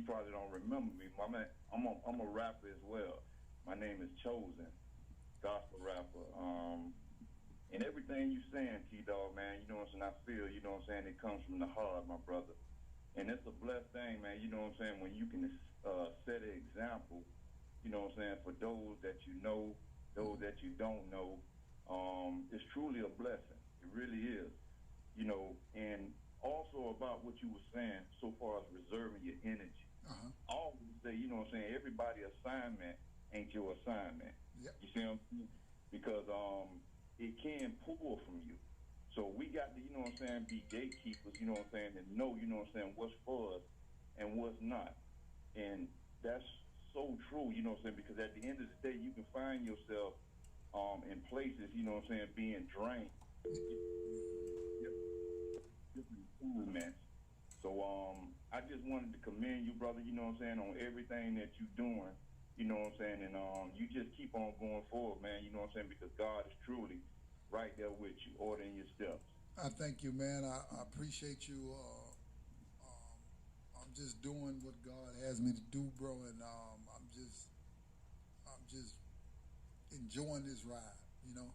probably don't remember me. I'm a rapper as well. My name is Chosen, gospel rapper. And everything you saying, T-Dog, man, you know what I'm saying, I feel, you know what I'm saying, it comes from the heart, my brother. And it's a blessed thing, man, you know what I'm saying, when you can set an example, you know what I'm saying, for those that you know, those that you don't know. It's truly a blessing. It really is. And also about what you were saying so far as reserving your energy. Uh-huh. I always say, you know what I'm saying, everybody's assignment ain't your assignment. Yep. You see what I'm saying? Because it can pull from you. So we got to, you know what I'm saying, be gatekeepers, you know what I'm saying, and know, you know what I'm saying, what's for us and what's not. And that's so true, you know what I'm saying, because at the end of the day, you can find yourself in places, you know what I'm saying, being drained. Different movements. So I just wanted to commend you, brother, you know what I'm saying, on everything that you're doing, you know what I'm saying, and you just keep on going forward, man, you know what I'm saying, because God is truly right there with you, ordering your steps. I thank you, man. I appreciate you. I'm just doing what God has me to do, bro, and I'm just enjoying this ride, you know.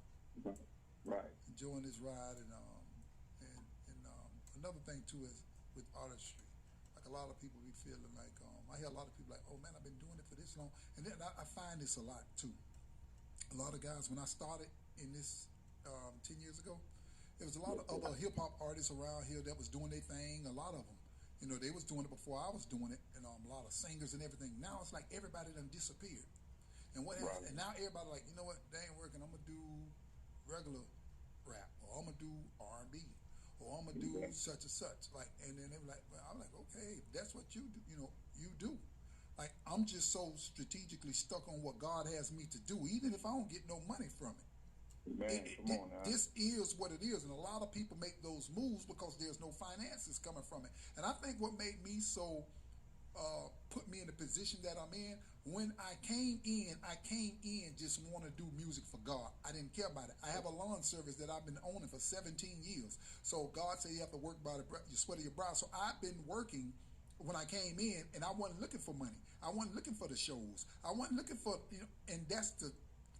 Right. Enjoying this ride, and another thing too is with artistry. Like a lot of people be feeling like I hear a lot of people like, "Oh man, I've been doing it for this long," and then I find this a lot too. A lot of guys, when I started in this 10 years ago, there was a lot of other hip hop artists around here that was doing their thing. A lot of them, they was doing it before I was doing it, and a lot of singers and everything. Now it's like everybody done disappeared. And what happened? And now everybody like, you know what? They ain't working. I'm gonna do regular rap, or I'm gonna do R&B, or I'm gonna do such and such. Like, and then they were like, well, I'm like, okay, if that's what you do, you do. Like, I'm just so strategically stuck on what God has me to do, even if I don't get no money from it. Man, come on now. This is what it is, and a lot of people make those moves because there's no finances coming from it. And I think what made me so put me in the position that I'm in, when I came in just want to do music for God. I didn't care about it. I have a lawn service that I've been owning for 17 years. So God said you have to work by the sweat of your brow. So I've been working when I came in, and I wasn't looking for money. I wasn't looking for the shows. I wasn't looking for, and that's the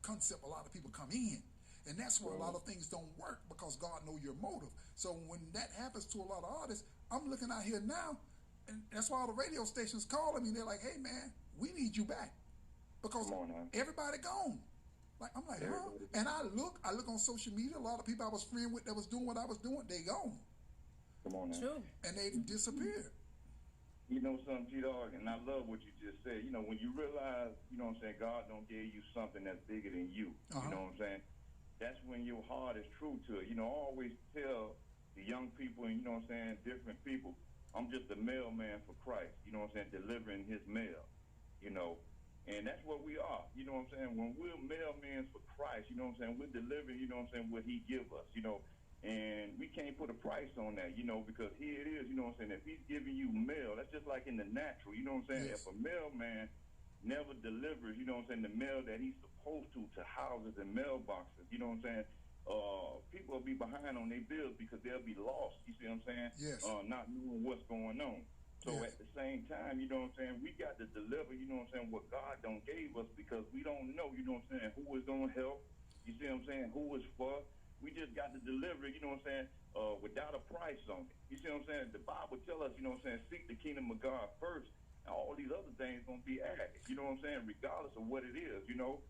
concept a lot of people come in. And that's where a lot of things don't work, because God knows your motive. So when that happens to a lot of artists, I'm looking out here now, and that's why all the radio stations calling me. They're like, "Hey man, we need you back," because everybody gone. Like, I'm like, huh? And I look on social media. A lot of people I was friend with that was doing what I was doing, they gone. Come on now. True. And they've disappeared. You know something, T-Dog, and I love what you just said. When you realize, you know what I'm saying, God don't give you something that's bigger than you. You know what I'm saying? That's when your heart is true to it. I always tell the young people and, you know what I'm saying, different people, I'm just a mailman for Christ, you know what I'm saying, delivering his mail, and that's what we are, you know what I'm saying. When we're mailmen for Christ, you know what I'm saying, we're delivering, you know what I'm saying, what he give us, and we can't put a price on that, because here it is, you know what I'm saying, if he's giving you mail, that's just like in the natural, you know what I'm saying. Yes. If a mailman never delivers, you know what I'm saying, the mail that he's supposed to houses and mailboxes, you know what I'm saying, people will be behind on their bills because they'll be lost. You see what I'm saying? Yes. Not knowing what's going on. So Yes. at the same time, you know what I'm saying, we got to deliver, you know what I'm saying, what God don't gave us because we don't know, you know what I'm saying, who is going to help. You see what I'm saying? Who is for. We just got to deliver, you know what I'm saying, without a price on it. You see what I'm saying? The Bible tell us, you know what I'm saying, seek the kingdom of God first. And all these other things going to be added. You know what I'm saying? Regardless of what it is, you know.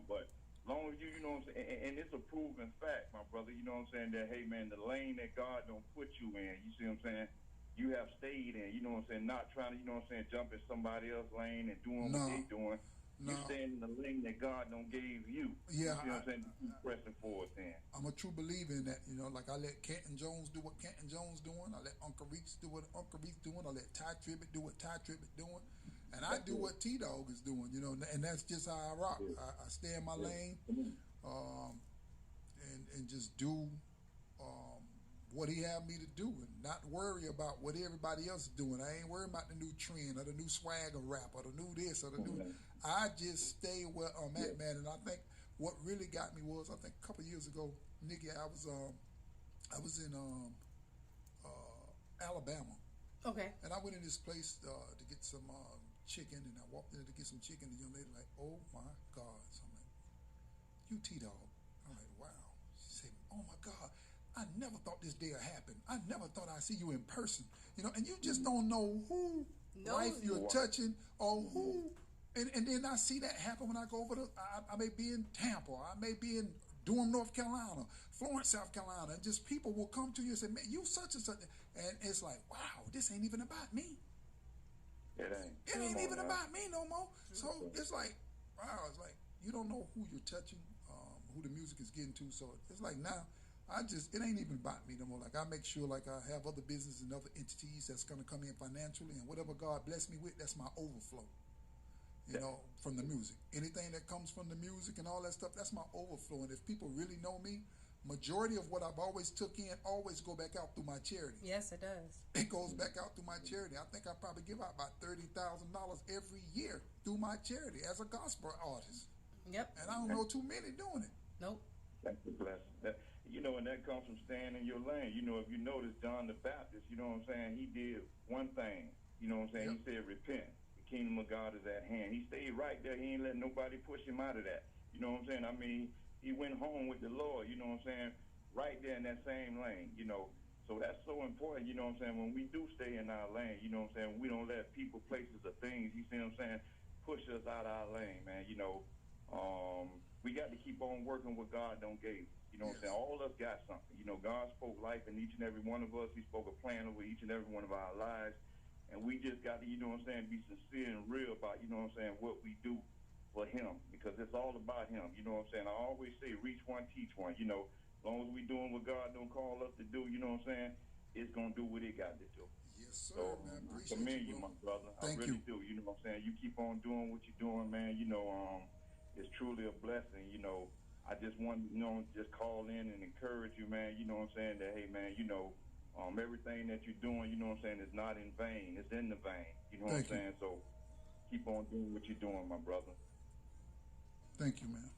But long as you know what I'm saying, and it's a proven fact, my brother, you know what I'm saying, that, hey, man, the lane that God don't put you in, you see what I'm saying, you have stayed in, you know what I'm saying, not trying to, you know what I'm saying, jump in somebody else's lane and doing what they doing. No. You stand in the lane that God don't gave you. Yeah, you see what I'm saying? Keep pressing forward then. I'm a true believer in that. You know, like I let Canton Jones do what Canton Jones doing. I let Uncle Reach do what Uncle Reach doing. I let Ty Tribbett do what Ty Tribbett doing. And I do what T-Dog is doing, you know, and that's just how I rock. I stay in my lane and just do what he had me to do and not worry about what everybody else is doing. I ain't worried about the new trend or the new swagger rap or the new this or the new. I just stay where I'm at, man. And I think what really got me was, I think a couple of years ago, Niki, I was in Alabama. Okay. And I went in this place to get some chicken, and I walked in to get some chicken. The young lady like, "Oh my God!" So I'm like, "You T-Dog?" I'm like, "Wow." She said, "Oh my God, I never thought this day would happen. I never thought I'd see you in person. You know, and you just don't know who life you're touching or who." And then I see that happen when I go over to. I may be in Tampa. I may be in Durham, North Carolina, Florence, South Carolina, and just people will come to you and say, "Man, you such and such," and it's like, "Wow, this ain't even about me. It ain't even about me no more." So it's like, wow, it's like you don't know who you're touching, who the music is getting to. So it's like now, it ain't even about me no more. Like I make sure, like I have other businesses and other entities that's gonna come in financially, and whatever God bless me with, that's my overflow. You know, from the music. Anything that comes from the music and all that stuff, that's my overflow. And if people really know me, majority of what I've always took in always go back out through my charity. Yes, it does. It goes back out through my charity. I think I probably give out about $30,000 every year through my charity as a gospel artist. Yep. And I don't know too many doing it. Nope. That's a blessing. You know, and that comes from staying in your lane. You know, if you notice John the Baptist, you know what I'm saying, he did one thing. You know what I'm saying? He said, repent. Kingdom of God is at hand. He stayed right there. He ain't letting nobody push him out of that. You know what I'm saying? I mean, he went home with the Lord, you know what I'm saying, right there in that same lane, you know. So that's so important, you know what I'm saying, when we do stay in our lane, you know what I'm saying, we don't let people, places, or things, you see what I'm saying, push us out of our lane, man. You know, we got to keep on working what God don't gave us. You know what I'm saying? All of us got something. You know, God spoke life in each and every one of us. He spoke a plan over each and every one of our lives. And we just got to, you know what I'm saying, be sincere and real about, you know what I'm saying, what we do for him. Because it's all about him. You know what I'm saying? I always say, reach one, teach one. You know, as long as we doing what God don't call us to do, you know what I'm saying, it's going to do what it got to do. Yes, sir, so, man. I Appreciate commend you, my brother. Thank I really you. do. You know what I'm saying? You keep on doing what you're doing, man. You know, it's truly a blessing. You know, I just want to, you know, just call in and encourage you, man. You know what I'm saying? That, hey, man, you know, everything that you're doing, you know what I'm saying, is not in vain. It's in the vein. You know what I'm saying? So keep on doing what you're doing, my brother. Thank you, man.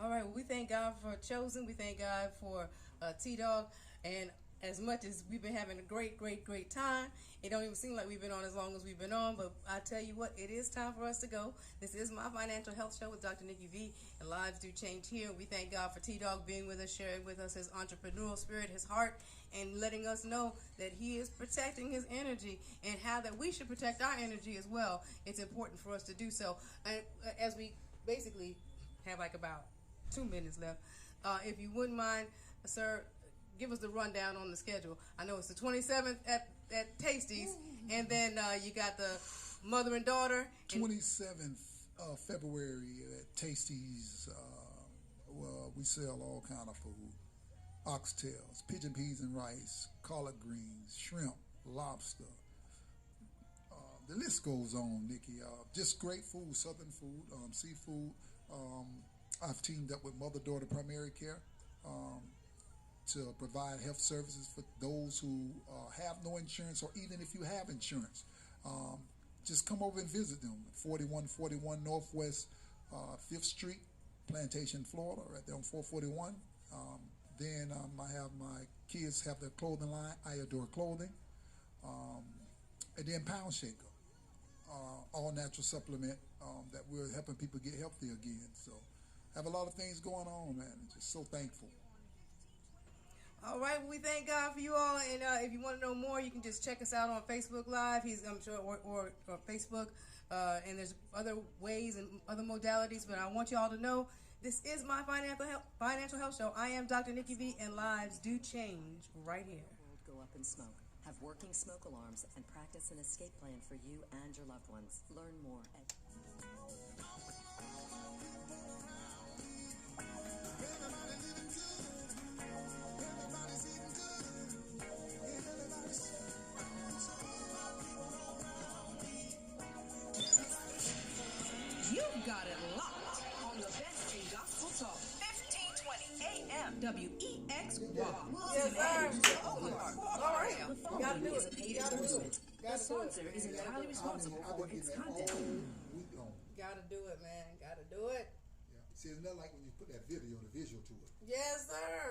All right. Well, we thank God for Chosen. We thank God for T-Dog. And as much as we've been having a great, great, great time, it don't even seem like we've been on as long as we've been on. But I tell you what, it is time for us to go. This is My Financial Health Show with Dr. Niki V. And lives do change here. We thank God for T-Dog being with us, sharing with us his entrepreneurial spirit, his heart, and letting us know that he is protecting his energy and how that we should protect our energy as well. It's important for us to do so. And as we basically have like about 2 minutes left, if you wouldn't mind, sir, give us the rundown on the schedule. I know it's the 27th at Tasty's, and then you got the mother and daughter. 27th February at Tasty's. Well, we sell all kind of food. Oxtails, pigeon peas and rice, collard greens, shrimp, lobster. The list goes on, Niki. Just great food, southern food, seafood. I've teamed up with Mother-Daughter Primary Care to provide health services for those who have no insurance, or even if you have insurance. Just come over and visit them. 4141 Northwest 5th Street, Plantation, Florida, right there on 441. Then I have my kids have their clothing line, I Adore Clothing. And then Pound Shaker, all natural supplement that we're helping people get healthy again. So have a lot of things going on, man. Just so thankful. All right, well, we thank God for you all, and if you want to know more, you can just check us out on Facebook Live. I'm sure, or Facebook, and there's other ways and other modalities. But I want you all to know this is my financial health show. I am Dr. Niki V, and lives do change right here. World go up in smoke. Have working smoke alarms and practice an escape plan for you and your loved ones. Learn more at You've got it locked on the best in gospel talk. 1520 AM WEXY. Yes, sir. All right. the following is a paid endorsement. The sponsor is entirely responsible for its content. Gotta do it, man. Gotta do it. Yeah. See, it's not like when you put that video, the visual to it. Yes, sir.